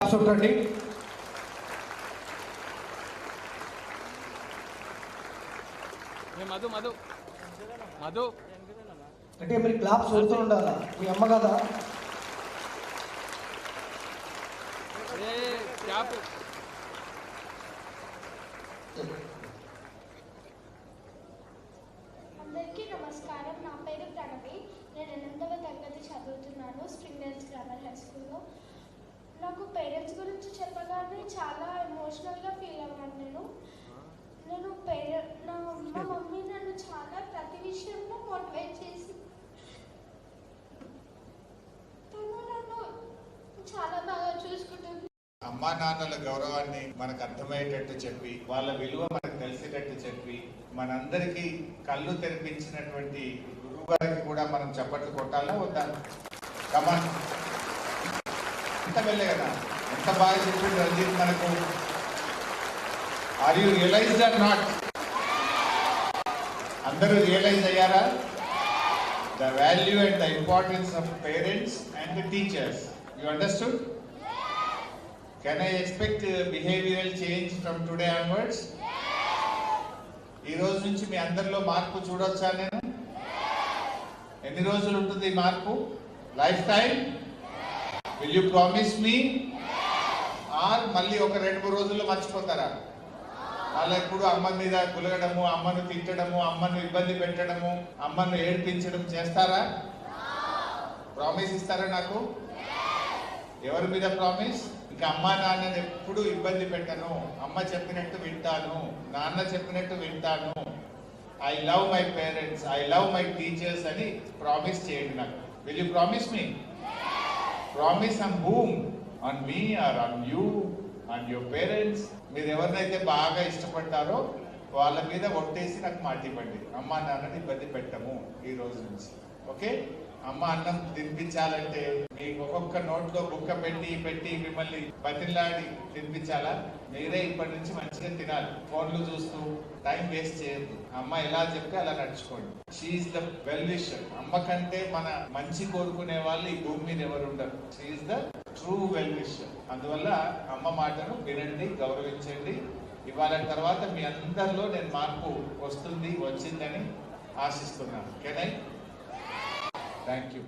చూడండి. మధు మధు మధు అంటే మీరు క్లాప్స్ కొడుతూ ఉండాలా? మీ అమ్మ కదా క్యాప్. అందరికీ నమస్కారం. నా పేరు ప్రణవి. నేను 8వ తరగతి చదువుతున్నాను స్ప్రింగ్ డేల్స్ గ్రామర్ హై స్కూల్లో. నాకు పేరెంట్స్ గురించి చెప్పగానే చాలా ఎమోషనల్గా ఫీల్ అవ్వను. మా మమ్మీ నన్ను చాలా ప్రతి విషయంలో మోటివేట్ చేసి తను నన్ను చాలా బాగా చూసుకుంటుంది. అమ్మా నాన్నల గౌరవాన్ని మనకు అర్థమయ్యేటట్టు చెప్పి, వాళ్ళ విలువ మనకు తెలిసేటట్టు చెప్పి, మనందరికీ కళ్ళు తెరిపించినటువంటి గురువు గారికి కూడా మనం చప్పట్లు కొట్టాలా వద్దా? కమాన్, ఎంత వెళ్ళే కదా, ఎంత బాగా చెప్పింది రంజిత్ మనకు. Are you realized or not? అందరూ రియలైజ్ అయ్యారా? The value and the importance of parents and the teachers. You understood? Can I expect behavioral change from today onwards? ఈ రోజు నుంచి మీ అందరిలో మార్పు చూడొచ్చా నేను? ఎన్ని రోజులు ఉంటుంది ఈ మార్పు? Life time? Will you promise me? Or మళ్ళీ ఒక 2-3 రోజుల్లో మర్చిపోతారా? అలా ఎప్పుడు అమ్మ మీద గులగడము, అమ్మను తిట్టడము, అమ్మను ఇబ్బంది పెట్టడము, అమ్మను ఏడ్పించడం చేస్తారా? ప్రామిస్ ఇస్తారా నాకు? ఎవరి మీద ప్రామిస్? ఇంకా అమ్మ నాన్నని ఎప్పుడు ఇబ్బంది పెట్టను, అమ్మ చెప్పినట్టు వింటాను, నాన్న చెప్పినట్టు వింటాను, I love my parents, I love my teachers అని ప్రామిస్ చేయండి నాకు. Will you promise me? Promise on whom? On me or on you, on your parents? మీరు ఎవరినైతే బాగా ఇష్టపడతారో వాళ్ళ మీద ఒట్టేసి నాకు మాట ఇవ్వండి. అమ్మ నాన్నని ఇబ్బంది పెట్టము ఈ రోజు నుంచి. ఓకే? అమ్మ అన్నం తినిపించాలంటే మీకు ఒక్కొక్క నోట్లో బుక్క పెట్టి మిమ్మల్ని బతిలాడి తినిపించాలా? మీరే ఇప్పటి నుంచి మంచిగా తినాలి. ఫోన్లు చూస్తూ టైం వేస్ట్ చేయద్దు. అమ్మ ఎలా చెప్తే అలా నడుచుకోండి. She's the well wisher. అమ్మ కంటే మన మంచి కోరుకునే వాళ్ళు ఈ భూమి మీద ఎవరు ఉండరు. She's the true well wisher. అందువల్ల అమ్మ మాటను వినండి, గౌరవించండి. ఇవాళ తర్వాత మీ అందరిలో నేను మార్పు వచ్చిందని ఆశిస్తున్నాను. Can I? Thank you.